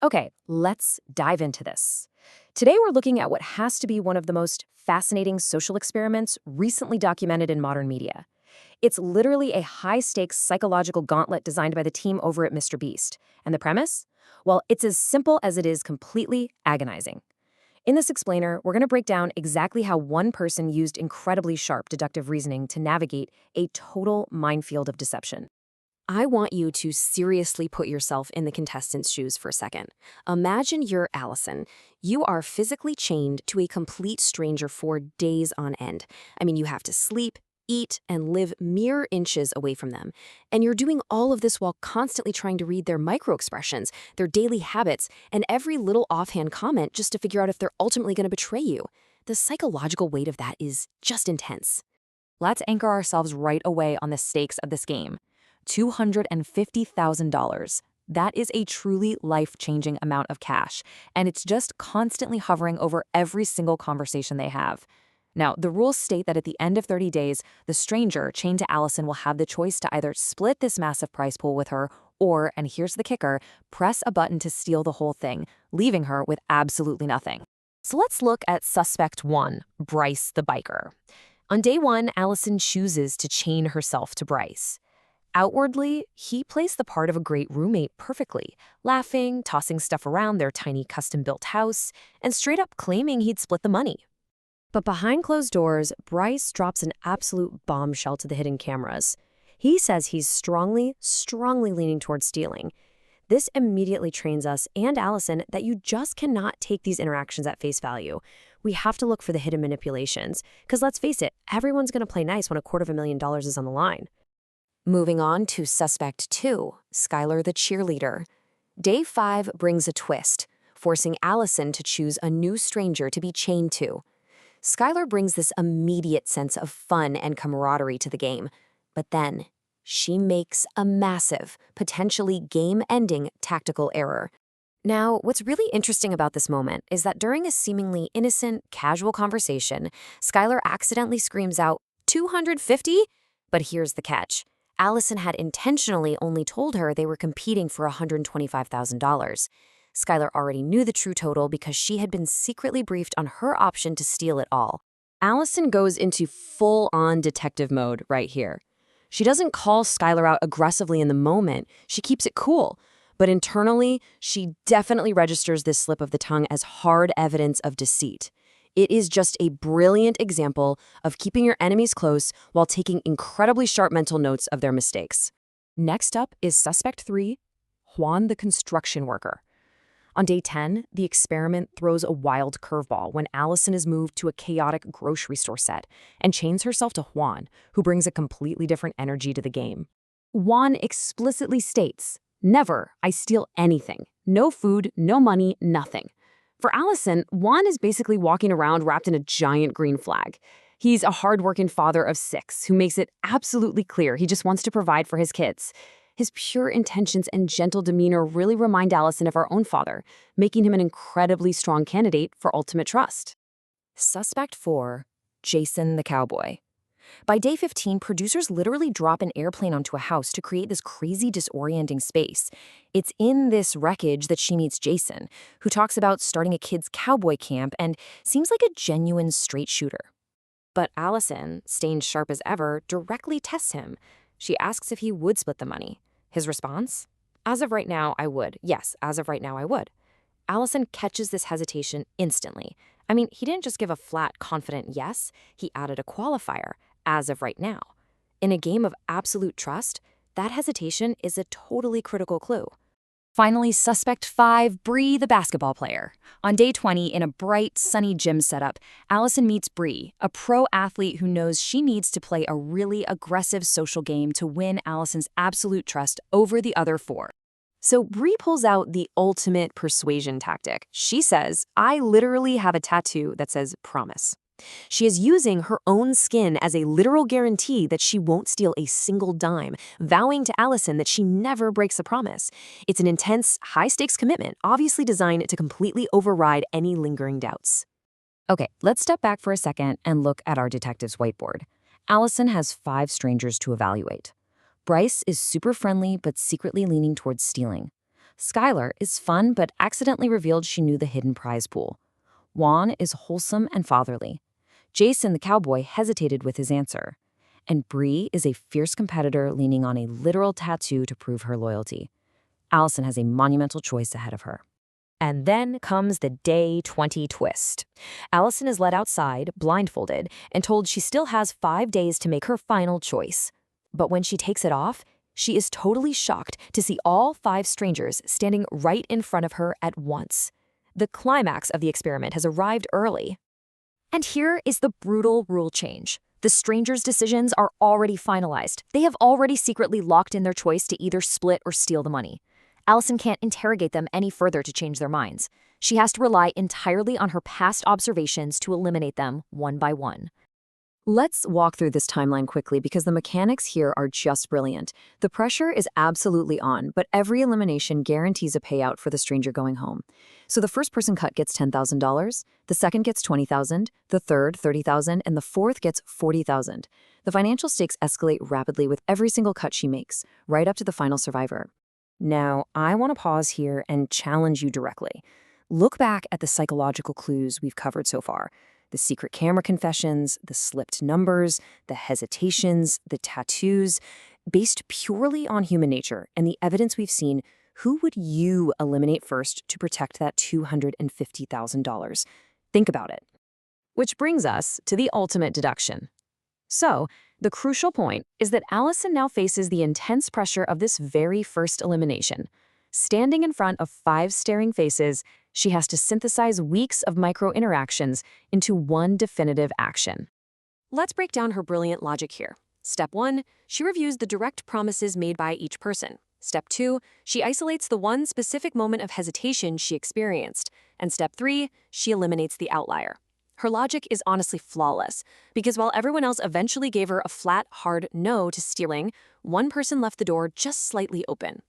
Okay, let's dive into this. Today we're looking at what has to be one of the most fascinating social experiments recently documented in modern media. It's literally a high-stakes psychological gauntlet designed by the team over at MrBeast. And the premise? Well, it's as simple as it is completely agonizing. In this explainer, we're going to break down exactly how one person used incredibly sharp deductive reasoning to navigate a total minefield of deception. I want you to seriously put yourself in the contestant's shoes for a second. Imagine you're Allison. You are physically chained to a complete stranger for days on end. You have to sleep, eat, and live mere inches away from them. And you're doing all of this while constantly trying to read their microexpressions, their daily habits, and every little offhand comment just to figure out if they're ultimately going to betray you. The psychological weight of that is just intense. Let's anchor ourselves right away on the stakes of this game. $250,000. That is a truly life-changing amount of cash, and it's just constantly hovering over every single conversation they have. Now, the rules state that at the end of 30 days, the stranger chained to Allison will have the choice to either split this massive prize pool with her or, and here's the kicker, press a button to steal the whole thing, leaving her with absolutely nothing. So let's look at suspect 1, Bryce the biker. On day 1, Allison chooses to chain herself to Bryce. Outwardly, he plays the part of a great roommate perfectly, laughing, tossing stuff around their tiny custom-built house, and straight up claiming he'd split the money. But behind closed doors, Bryce drops an absolute bombshell to the hidden cameras. He says he's strongly leaning towards stealing. This immediately trains us and Allison that you just cannot take these interactions at face value. We have to look for the hidden manipulations, because let's face it, everyone's going to play nice when $250,000 is on the line. Moving on to suspect 2, Skylar the cheerleader. Day 5 brings a twist, forcing Allison to choose a new stranger to be chained to. Skylar brings this immediate sense of fun and camaraderie to the game, but then she makes a massive, potentially game-ending tactical error. Now, what's really interesting about this moment is that during a seemingly innocent, casual conversation, Skylar accidentally screams out, "$250?" But here's the catch. Allison had intentionally only told her they were competing for $125,000. Skylar already knew the true total because she had been secretly briefed on her option to steal it all. Allison goes into full-on detective mode right here. She doesn't call Skylar out aggressively in the moment. She keeps it cool. But internally, she definitely registers this slip of the tongue as hard evidence of deceit. It is just a brilliant example of keeping your enemies close while taking incredibly sharp mental notes of their mistakes. Next up is suspect 3, Juan the construction worker. On day 10, the experiment throws a wild curveball when Allison is moved to a chaotic grocery store set and chains herself to Juan, who brings a completely different energy to the game. Juan explicitly states, "Never, I steal anything. No food, no money, nothing." For Allison, Juan is basically walking around wrapped in a giant green flag. He's a hardworking father of 6 who makes it absolutely clear he just wants to provide for his kids. His pure intentions and gentle demeanor really remind Allison of her own father, making him an incredibly strong candidate for ultimate trust. Suspect 4, Jason the cowboy. By day 15, producers literally drop an airplane onto a house to create this crazy, disorienting space. It's in this wreckage that she meets Jason, who talks about starting a kids' cowboy camp and seems like a genuine straight shooter. But Allison, staying sharp as ever, directly tests him. She asks if he would split the money. His response? "As of right now, I would. Yes, as of right now, I would." Allison catches this hesitation instantly. He didn't just give a flat, confident yes, he added a qualifier. As of right now. In a game of absolute trust, that hesitation is a totally critical clue. Finally, suspect 5, Bree, the basketball player. On day 20, in a bright, sunny gym setup, Allison meets Bree, a pro athlete who knows she needs to play a really aggressive social game to win Allison's absolute trust over the other 4. So Bree pulls out the ultimate persuasion tactic. She says, "I literally have a tattoo that says promise." She is using her own skin as a literal guarantee that she won't steal a single dime, vowing to Allison that she never breaks a promise. It's an intense, high-stakes commitment, obviously designed to completely override any lingering doubts. Okay, let's step back for a second and look at our detective's whiteboard. Allison has 5 strangers to evaluate. Bryce is super friendly but secretly leaning towards stealing. Skylar is fun but accidentally revealed she knew the hidden prize pool. Juan is wholesome and fatherly. Jason the cowboy hesitated with his answer. And Bree is a fierce competitor leaning on a literal tattoo to prove her loyalty. Allison has a monumental choice ahead of her. And then comes the day 20 twist. Allison is led outside, blindfolded, and told she still has 5 days to make her final choice. But when she takes it off, she is totally shocked to see all 5 strangers standing right in front of her at once. The climax of the experiment has arrived early. And here is the brutal rule change. The strangers' decisions are already finalized. They have already secretly locked in their choice to either split or steal the money. Allison can't interrogate them any further to change their minds. She has to rely entirely on her past observations to eliminate them one by one. Let's walk through this timeline quickly because the mechanics here are just brilliant. The pressure is absolutely on, but every elimination guarantees a payout for the stranger going home. So the first person cut gets $10,000, the second gets $20,000, the third $30,000, and the fourth gets $40,000. The financial stakes escalate rapidly with every single cut she makes, right up to the final survivor. Now, I want to pause here and challenge you directly. Look back at the psychological clues we've covered so far. The secret camera confessions, the slipped numbers, the hesitations, the tattoos. Based purely on human nature and the evidence we've seen, who would you eliminate first to protect that $250,000? Think about it. Which brings us to the ultimate deduction. So, the crucial point is that Allison now faces the intense pressure of this very first elimination. Standing in front of 5 staring faces, she has to synthesize weeks of micro-interactions into one definitive action. Let's break down her brilliant logic here. Step 1, she reviews the direct promises made by each person. Step 2, she isolates the one specific moment of hesitation she experienced. And step 3, she eliminates the outlier. Her logic is honestly flawless, because while everyone else eventually gave her a flat, hard no to stealing, one person left the door just slightly open.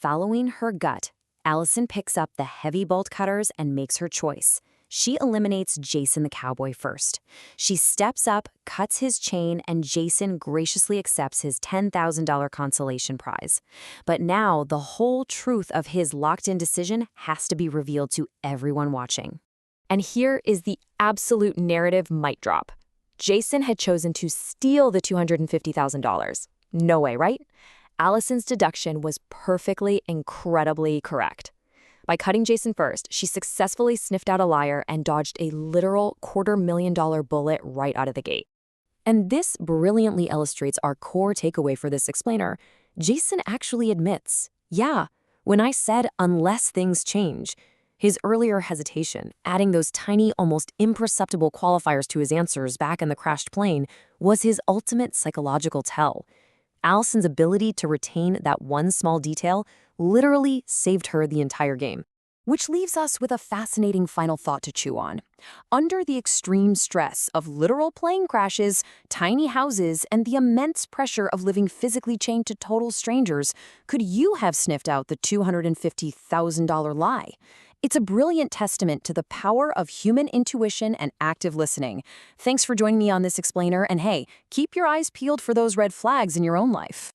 Following her gut, Allison picks up the heavy bolt cutters and makes her choice. She eliminates Jason the cowboy first. She steps up, cuts his chain, and Jason graciously accepts his $10,000 consolation prize. But now the whole truth of his locked-in decision has to be revealed to everyone watching. And here is the absolute narrative mic drop. Jason had chosen to steal the $250,000. No way, right? Allison's deduction was perfectly, incredibly correct. By cutting Jason first, she successfully sniffed out a liar and dodged a literal $250,000 bullet right out of the gate. And this brilliantly illustrates our core takeaway for this explainer. Jason actually admits, yeah, when I said unless things change, his earlier hesitation, adding those tiny, almost imperceptible qualifiers to his answers back in the crashed plane, was his ultimate psychological tell. Allison's ability to retain that one small detail literally saved her the entire game. Which leaves us with a fascinating final thought to chew on. Under the extreme stress of literal plane crashes, tiny houses, and the immense pressure of living physically chained to total strangers, could you have sniffed out the $250,000 lie? It's a brilliant testament to the power of human intuition and active listening. Thanks for joining me on this explainer, and hey, keep your eyes peeled for those red flags in your own life.